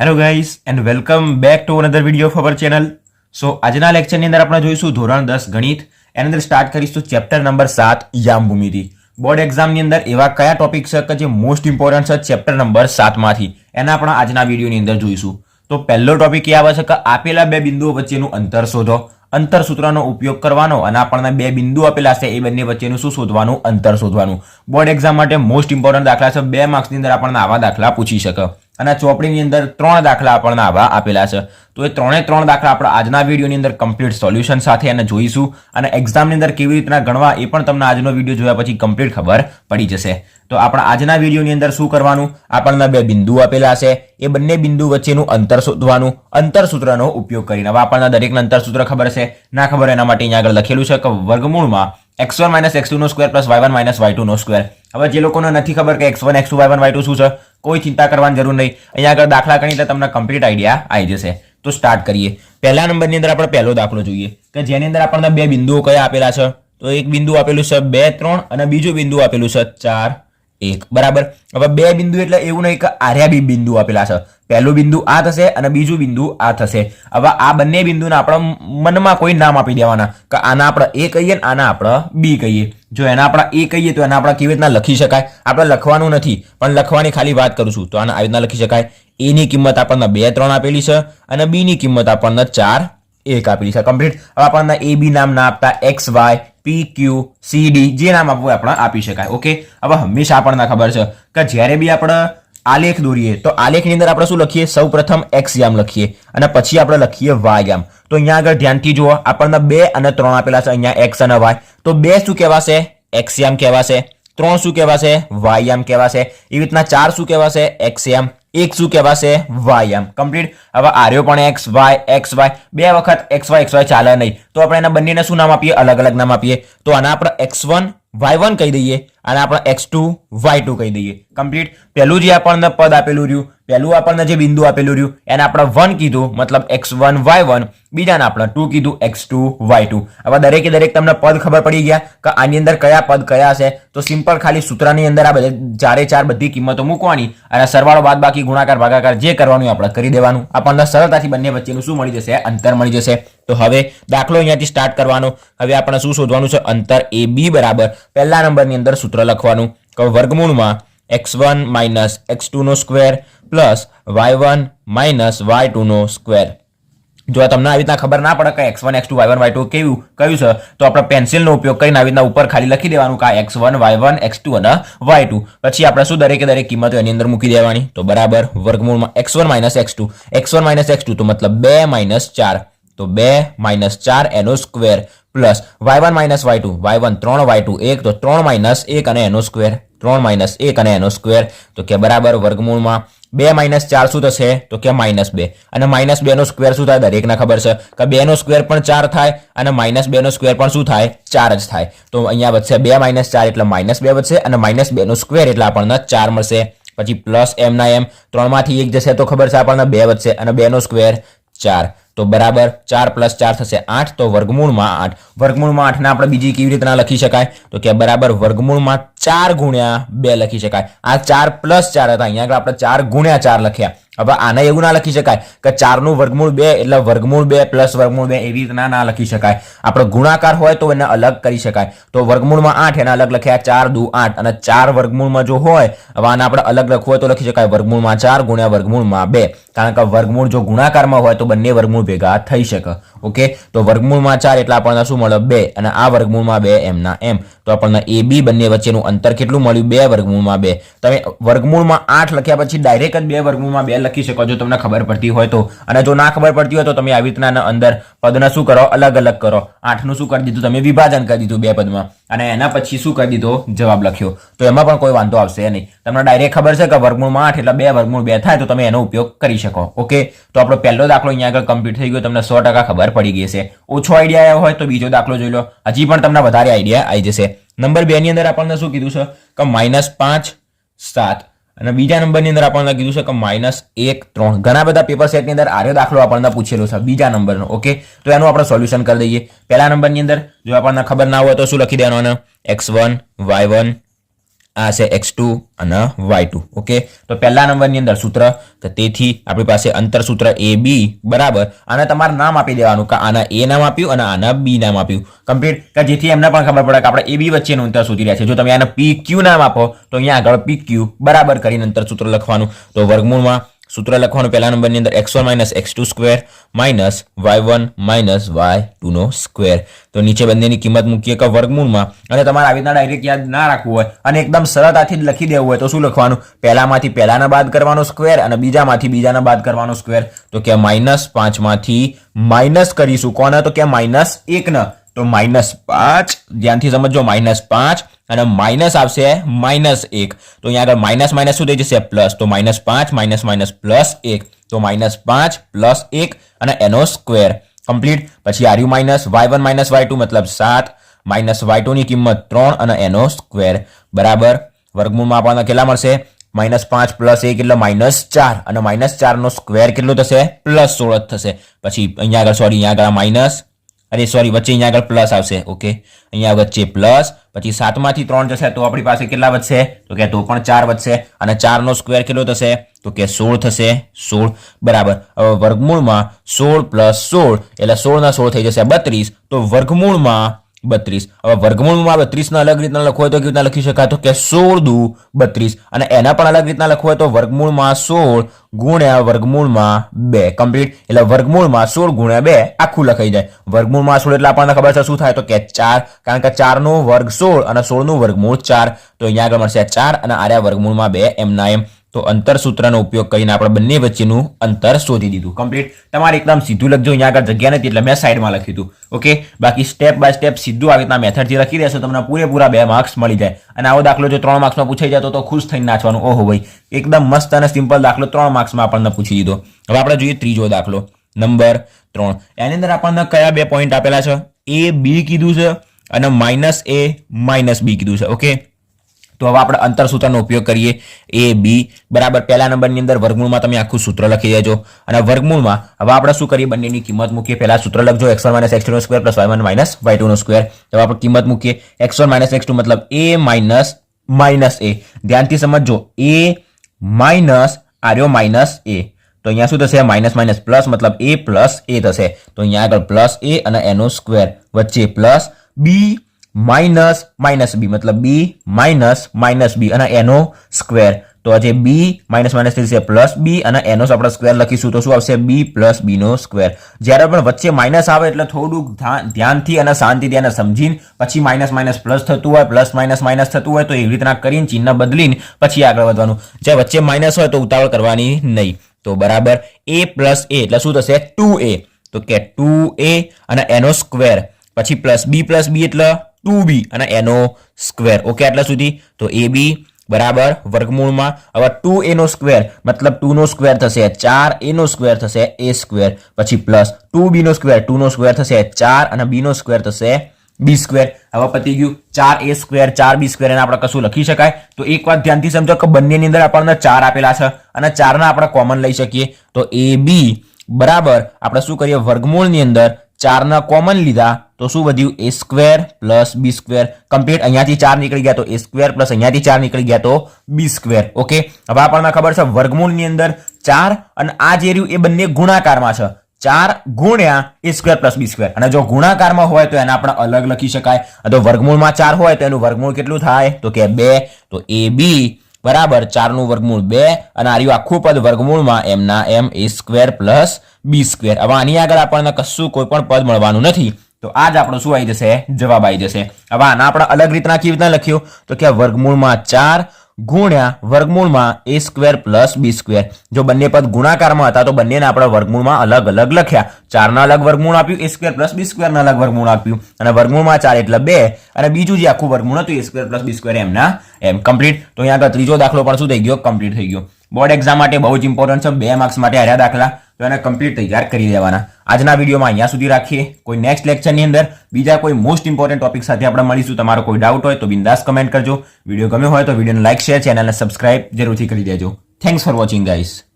Hello guys and welcome back to another video of our channel. So આજના લેક્ચરની અંદર આપણે જોઈશું ધોરણ 10 ગણિત. એની અંદર સ્ટાર્ટ કરીશું ચેપ્ટર નંબર 7 યામ ભૂમિતિ. બોર્ડ એક્ઝામની અંદર એવા કયા ટોપિક છે કે જે મોસ્ટ ઇમ્પોર્ટન્ટ છે ચેપ્ટર નંબર 7 માંથી, એના આપણે આજના વિડીયોની અંદર જોઈશું. તો પહેલો ટોપિક એ આવે છે કે આપેલા બે બિંદુઓ વચ્ચેનું અંતર શોધો. અંતર સૂત્રનો ઉપયોગ કરવાનો અને આપણને બે બિંદુ આપેલા છે એ બંને વચ્ચેનું શું શોધવાનું, અંતર શોધવાનું. બોર્ડ એક્ઝામ માટે મોસ્ટ ઇમ્પોર્ટન્ટ દાખલા છે. 2 માર્ક્સની અંદર આપણને આવા દાખલા પૂછી શકે અને ચોપડીની અંદર 3 દાખલા આપણને આવા આપેલા છે. તો એ 3 દાખલા આપણે આજના વિડીયોની અંદર કમ્પ્લીટ સોલ્યુશન સાથે એને જોઈશું અને એક્ઝામની અંદર કેવી રીતના ગણવા એ પણ તમને આજનો વિડીયો જોયા પછી કમ્પ્લીટ ખબર પડી જશે. તો આપણે આજના વિડીયોની અંદર શું કરવાનું, આપણને બે બિંદુ આપેલા છે, એ બંને બિંદુ વચ્ચેનું અંતર શોધવાનું અંતર સૂત્રનો ઉપયોગ કરીને. હવે આપણને દરેકને અંતર સૂત્ર ખબર છે, ના ખબર એના માટે અહીંયા આગળ લખેલું છે કે વર્ગમૂળમાં x1 - x2 નો સ્ક્વેર પ્લસ y1 - y2 નો સ્ક્વેર. હવે જે લોકોને નથી ખબર કે x1 x2 y1 y2 શું છે, કોઈ ચિંતા કરવાની જરૂર નહીં. અહીંયા આગળ દાખલા ગણી એટલે તમને કમ્પ્લીટ આઈડિયા આવી જશે. તો સ્ટાર્ટ કરીએ. પહેલા નંબરની અંદર આપણે પહેલો દાખલો જોઈએ કે જેની અંદર આપણને બે બિંદુઓ કયા આપેલા છે. તો એક બિંદુ આપેલું છે 2 3 અને બીજું બિંદુ આપેલું છે 4 1. બરાબર. હવે બે બિંદુ એટલે એવું નહીં કે આર્યા બી બિંદુ આપેલા છે. પહેલું બિંદુ આ થશે અને બીજું બિંદુ આ થશે. હવે આ બંને બિંદુને આપણે મનમાં કોઈ નામ આપી દેવાના કે આના આપણે એ કહીએ ને આના આપણે બી કહીએ. જો એના આપણે એ કહીએ તો એના આપણે કેવી રીતના લખી શકાય, આપણે લખવાનું નથી પણ લખવાની ખાલી વાત કરું છું. તો આને આવી રીતના લખી શકાય. એ ની કિંમત આપણને 2 3 આપેલી છે અને બી ની કિંમત આપણને 4 1 આપેલી છે. કમ્પ્લીટ. હવે આપણને એ બી નામ ના આપતા X Y P Q C D જે નામ આપવું આપણે આપી શકાય. ઓકે. હવે હંમેશા આપણને ખબર છે કે જ્યારે બી આપણે આલેખ દોરીએ તો આલેખની અંદર આપણે શું લખીએ, સૌ પ્રથમ એક્સ યામ લખીએ અને પછી આપણે લખીએ વાય યામ. તો અહીંયા આગળ ધ્યાનથી જુઓ, આપણને 2 અને 3 આપેલા છે. અહીંયા એક્સ અને વાય. તો 2 શું કહેવાશે, એક્સ યામ કહેવાશે. 3 શું કહેવાશે, વાય યામ કહેવાશે. એવી રીતના 4 શું કહેવાશે, એક્સ યામ. 1 શું કહેવાશે, વાય યામ. કમ્પ્લીટ. હવે આર્યો પણ એક્સ વાય બે વખત એક્સ વાય ચાલે નહીં. તો આપણે એના બંનેને શું નામ આપીએ, અલગ અલગ નામ આપીએ. તો આના આપણે x1 y1 કહી દઈએ અને આપણે x2 y2 કહી દઈએ. કમ્પ્લીટ. પહેલું જે આપણને પદ આપેલું રહ્યું, પહેલું આપણને જે બિંદુ આપેલું રહ્યું એને આપણે 1 કીધું, મતલબ x1 y1. બીજાને આપણે 2 કીધું, x2 y2. હવે દરેકે દરેક તમને પદ ખબર પડી ગયા કે આની અંદર કયા પદ કયા છે. તો સિમ્પલ ખાલી સૂત્રની અંદર આ ચારે ચાર બધી કિંમતો મૂકવાની અને સરવાળો બાદબાકી ગુણાકાર ભાગાકાર જે કરવાનું આપણે કરી દેવાનું. આપણને સરળતાથી બંને વચ્ચેનું શું મળી જશે, અંતર મળી જશે. તો હવે દાખલો અહીંયાથી સ્ટાર્ટ કરવાનો. હવે આપણે શું શોધવાનું છે, અંતર એ બી બરાબર પહેલા નંબરની અંદર સૂત્ર લખવાનું કે વર્ગમૂળમાં x1 - x2 નો સ્ક્વેર પ્લસ y1 - y2 નો સ્ક્વેર. જો તમને આવી રીતના ખબર ના પડે કે x1 x2 y1 y2 કયું છે તો આપણે પેન્સિલનો ઉપયોગ કરીને આવી રીતના ઉપર ખાલી લખી દેવાનું કે x1 y1 x2 અને y2. પછી આપણે શું દરેકે દરેક કિંમતો એની અંદર મૂકી દેવાની. તો બરાબર વર્ગમૂળમાં x1 - x2 તો મતલબ 2 - 4 તો 2 - 4 એનો square plus y1 - y2 y1 3 y2 1 તો 3 - 1 અને એનો સ્ક્વેર 3 - 1 અને એનો સ્ક્વેર. તો કે બરાબર વર્ગમૂળમાં 2 - 4 શું થશે, તો કે -2 અને -2 નો સ્ક્વેર શું થાય, દરેકને ખબર છે કે 2 નો સ્ક્વેર પણ 4 થાય અને -2 નો સ્ક્વેર પણ શું થાય, 4 જ થાય. તો અહીંયા વધશે 2 - 4 એટલે -2 વધશે અને -2 નો સ્ક્વેર એટલે આપણને 4 મળશે. પછી પ્લસ એમ ના એમ 3 માંથી 1 જશે તો ખબર છે આપણને 2 વધશે અને 2 નો સ્ક્વેર 4. તો બરાબર 4 + 4 થશે 8. તો વર્ગમૂળમાં 8. વર્ગમૂળમાં 8 ને આપણે બીજી કેવી રીતના લખી શકાય, તો કે બરાબર વર્ગમૂળમાં 4 × 2 લખી શકાય. આ 4 + 4 હતા, અહીંયા આગળ આપણે 4 × 4 લખ્યા. હવે આને એવું ના લખી શકાય કે 4 નું વર્ગમૂળ 2 એટલે વર્ગમૂળ 2 + વર્ગમૂળ 2 એવી રીતના ના લખી શકાય. આપણે ગુણાકાર હોય તો એને અલગ કરી શકાય. તો વર્ગમૂળમાં 8 એને અલગ લખ્યા, 4 દુ 8 અને 4 વર્ગમૂળમાં જો હોય હવે આને આપણે અલગ લખવું હોય તો લખી શકાય વર્ગમૂળમાં 4 × વર્ગમૂળમાં 2. કારણ કે વર્ગમૂળ જો ગુણાકારમાં હોય તો બંને વર્ગમૂળ ભેગા થઈ શકે. ઓકે. તો વર્ગમૂળમાં 4 એટલે આપણને શું મળે, 2 અને આ વર્ગમૂળમાં 2 એમના એમ. તો આપણને એ બી બંને વચ્ચેનું અંતર કેટલું મળ્યું, 2 વર્ગમૂળમાં 2. તમે વર્ગમૂળમાં 8 લખ્યા પછી ડાયરેક્ટ જ 2 વર્ગમૂળમાં 2 લખી શકો જો તમને ખબર પડતી હોય તો. અને જો ના ખબર પડતી હોય તો તમે આવી રીતના અંદર પદને શું કરો, અલગ અલગ કરો. 8 નું શું કરી દીધું, તમે વિભાજન કરી દીધું 2 પદમાં અને એના પછી શું કરી દીધો, જવાબ લખ્યો. તો એમાં પણ કોઈ વાંધો આવશે નહીં. તમને ડાયરેક્ટ ખબર છે કે વર્ગમૂળમાં 8 એટલે 2 વર્ગમૂળ 2 થાય તો તમે એનો ઉપયોગ કરી શકો. ઓકે. તો આપણો પહેલો દાખલો અહીંયા આગળ કમ્પ્લીટ થઈ ગયો. તમને 100% ખબર પડી ગઈ છે. ઓછો આઈડિયા આવ્યો હોય તો બીજો દાખલો જોઈ લો, હજી પણ તમને વધારે આઈડિયા આવી જશે. નંબર 2 ની અંદર આપણને શું કીધું છે કે -5 7 અને બીજા નંબરની અંદર આપણને કીધું છે કે -1 3. ઘણા બધા પેપર સેટની અંદર આર્યો દાખલો આપણને પૂછેલો છે બીજા નંબરનો. ઓકે. તો એનું આપણે સોલ્યુશન કરી દઈએ. પહેલા નંબરની અંદર જો આપણને ખબર ના હોય તો શું લખી દેવાનું, x1 y1 આ છે x2 અને y2. ઓકે, તો પહેલા નંબરની અંદર સૂત્ર, તો તેથી આપણી પાસે અંતર સૂત્ર AB બરાબર, આને તમારે નામ આપી દેવાનું કે આના A નામ આપ્યું અને આના B નામ આપ્યું. કમ્પ્લીટ, કે જેથી એમને પણ ખબર પડે કે આપણે AB વચ્ચેનું અંતર શોધી રહ્યા છે. જો તમે આને PQ નામ આપો તો અહીંયા આગળ PQ બરાબર કરીને અંતર સૂત્ર લખવાનું. તો વર્ગમૂળમાં સૂત્ર લખવાનું પહેલા નંબરની અંદર x1 minus x2 square minus y1 minus y2 નો સ્ક્વેર. તો નીચે બંનેની કિંમત મૂકીએ કે વર્ગમૂળમાં, અને તમારે આવી રીતના ડાયરેક્ટ યાદ ના રાખવું હોય અને એકદમ સરળતાથી જ લખી દેવું હોય તો શું લખવાનું, પહેલામાંથી પહેલાના બાદ કરવાનો સ્ક્વેર અને બીજામાંથી બીજાના બાદ કરવાનો સ્ક્વેર. તો કે -5 માંથી માઇનસ કરીશું કોને, તો કે -1 ને, તો -5, ધ્યાનથી સમજો, -5 અને માઇનસ આવશે -1. તો અહીંયા આગળ માઇનસ માઇનસ શું થઈ જશે, પ્લસ. તો -5 માઇનસ માઇનસ +1, તો -5 +1 અને એનો સ્ક્વેર. કમ્પ્લીટ. પછી આર્યુ માઇનસ y1 માઇનસ y2 મતલબ 7 માઇનસ y2 ની કિંમત 3 અને એનો સ્ક્વેર બરાબર. વર્ગમૂળમાં આપણને કેટલા મળશે, -5 +1 એટલે -4 અને -4 નો સ્ક્વેર કેટલો થશે, +16 થશે. પછી અહીંયા આગળ અહીંયા આગળ માઇનસ, વચ્ચે અહીંયા આગળ પ્લસ આવશે. ઓકે, અહીંયા વચ્ચે પ્લસ, પછી 7 માંથી 3 જશે તો આપણી પાસે કેટલા વધશે, તો કે તો પણ 4 વધશે અને 4 નો સ્ક્વેર કેટલો થશે, તો કે 16 થશે. 16 બરાબર. હવે વર્ગમૂળમાં 16 + 16 એટલે 16 ના 16 થઈ જશે 32. તો વર્ગમૂળમાં 32. હવે વર્ગમૂળમાં 32 અલગ રીતના લખવું હોય તો કેવી રીતના લખી શકાય, તો કે 16 દુ 32, અને એના પણ અલગ રીતના લખવું હોય તો વર્ગમૂળમાં 16 ગુણ્યા વર્ગમૂળમાં 2. કમ્પ્લીટ. એટલે વર્ગમૂળમાં 16 ગુણ્યા 2 આખું લખાઈ જાય. વર્ગમૂળમાં 16 એટલે આપણને ખબર છે શું થાય, તો કે 4, કારણ કે 4 નો વર્ગ 16 અને 16 નું વર્ગમૂળ 4. તો અહીંયા આગળ મળશે 4 અને આર્યા વર્ગમૂળમાં 2 એમના એમ. તો અંતર સૂત્રનો ઉપયોગ કરીને આપણે બંને વચ્ચેનું અંતર શોધી દીધું. કમ્પ્લીટ. તમારે એકદમ સીધું લખજો, અહીંયા આગળ જગ્યા નથી એટલે મેં સાઈડમાં લખ્યું હતું. ઓકે, બાકી સ્ટેપ બાય સ્ટેપ સીધું આવી રીતના મેથડથી લખી દેશો તમને પૂરેપૂરા 2 માર્ક્સ મળી જાય. અને આવો દાખલો જો 3 માર્ક્સમાં પૂછાઈ જાય તો ખુશ થઈને નાચવાનું, ઓહો ભાઈ એકદમ મસ્ત અને સિમ્પલ દાખલો 3 માર્ક્સમાં આપણને પૂછી દીધો. હવે આપણે જોઈએ ત્રીજો દાખલો નંબર 3. એની અંદર આપણને કયા 2 પોઈન્ટ આપેલા છે, A B કીધું છે અને -A -B કીધું છે. ઓકે, તો હવે આપણે અંતર સૂત્રનો ઉપયોગ કરીએ. A B બરાબર, પહેલા નંબરની અંદર વર્ગમૂળમાં તમે આખું સૂત્ર લખી દેજો અને વર્ગમૂળમાં હવે આપણે શું કરીએ, બંનેની કિંમત મૂકીએ. પહેલા સૂત્ર લખજો x1 - x2 નો સ્ક્વેર + y1 - y2 નો સ્ક્વેર. તો આપણે કિંમત મૂકીએ. x1 - x2 મતલબ A - A. ધ્યાનથી સમજજો, A માઇનસ આર્યો -A. તો અહીંયા શું થશે, માઇનસ માઇનસ પ્લસ મતલબ A + A થશે. તો અહીંયા આગળ +A અને એનો સ્ક્વેર, વચ્ચે પ્લસ B માઇનસ -B મતલબ B માઇનસ -B અને એનો સ્ક્વેર. તો આજે B માઇનસ માઇનસ થઈ જશે +B અને એનો આપણે સ્ક્વેર લખીશું તો શું આવશે, B + B નો સ્ક્વેર. જ્યારે પણ વચ્ચે માઇનસ આવે એટલે થોડુંક ધ્યાનથી અને શાંતિથી એને સમજીને પછી માઇનસ માઇનસ પ્લસ થતું હોય, પ્લસ માઇનસ માઇનસ થતું હોય તો એવી રીતના કરીને ચિહ્ન બદલીને પછી આગળ વધવાનું. જે વચ્ચે માઇનસ હોય તો ઉતાવળ કરવાની નહીં. તો બરાબર, A + A એટલે શું થશે, 2A. તો કે 2A અને એનો સ્ક્વેર, પછી +B + B એટલે 2B અને એનો સ્ક્વેર. ઓકે, આટલા સુધી. તો AB બરાબર વર્ગમૂળમાં હવે 2A નો સ્ક્વેર મતલબ 2 નો સ્ક્વેર થશે 4A નો સ્ક્વેર થશે A સ્ક્વેર, પછી પ્લસ 2B નો સ્ક્વેર 2 નો સ્ક્વેર થશે 4 અને B નો સ્ક્વેર થશે B સ્ક્વેર. હવે પતી ગયું. 4A સ્ક્વેર 4B સ્ક્વેર એને આપણે કશું લખી શકાય. તો એક વાત ધ્યાનથી સમજો કે બંનેની અંદર આપણને 4 આપેલા છે અને 4 ના આપણે કોમન લઈ શકીએ. તો AB બરાબર આપણે શું કરીએ, વર્ગમૂળની અંદર 4 ના કોમન લીધા તો શું વધ્યું, A square + B square. Complete. અહીંયાથી 4 નીકળી ગયા તો A સ્ક્વેર પ્લસ અહીંયાથી 4 નીકળી ગયા તો B સ્ક્વેર. ઓકે, હવે આપણને ખબર છે વર્ગમૂળની અંદર 4 અને આ જે રહ્યું એ બંને ગુણાકારમાં છે. 4 ગુણ્યા A સ્ક્વેર + B સ્ક્વેર, અને જો ગુણાકારમાં હોય તો એને આપણે અલગ લખી શકાય. તો વર્ગમૂળમાં 4 હોય તો એનું વર્ગમૂળ કેટલું થાય, તો કે 2. તો AB બરાબર 4 નું વર્ગમૂળ 2 અને આ રહ્યું આખું પદ વર્ગમૂળમાં એમના એમ A સ્ક્વેર + B સ્ક્વેર. હવે આની આગળ આપણને કશું કોઈ પણ પદ મળવાનું નથી. તો આજ આપણો શું આવી જશે, જવાબ આવી જશે. હવે આના આપણે અલગ રીતના કેવી રીતના લખ્યું, તો કે વર્ગમૂળમાં 4 ગુણ્યા વર્ગમૂળમાં A સ્ક્વેર + B સ્ક્વેર. જો બંને પદ ગુણાકારમાં હતા તો બંનેને આપણે વર્ગમૂળમાં અલગ અલગ લખ્યા. 4 ના અલગ વર્ગમૂળ આપ્યું, A સ્ક્વેર + B સ્ક્વેર ના અલગ વર્ગમૂળ આપ્યું, અને વર્ગમૂળમાં 4 એટલે 2 અને બીજું જે આખું વર્ગમૂળ હતું A સ્ક્વેર + B સ્ક્વેર એમના એમ. કમ્પ્લીટ. તો અહીંયા આગળ ત્રીજો દાખલો પણ શું થઈ ગયો, કમ્પ્લીટ થઈ ગયો. બોર્ડ એક્ઝામ માટે બહુ જ ઇમ્પોર્ટન્ટ છે, 2 માર્ક્સ માટે આર્યા દાખલા, તો એને કમ્પ્લીટ તૈયાર કરી દેવાના. આજના વિડીયોમાં અહીંયા સુધી રાખીએ. કોઈ નેક્સ્ટ લેક્ચરની અંદર બીજા કોઈ મોસ્ટ ઇમ્પોર્ટન્ટ ટોપિક સાથે આપણે મળીશું. તમારો કોઈ ડાઉટ હોય તો બિંદાસ કમેન્ટ કરજો. વિડીયો ગમ્યો હોય તો વિડીયોને લાઈક, શેર, ચેનલને સબસ્ક્રાઇબ જરૂરથી કરી દેજો. Thanks for watching guys.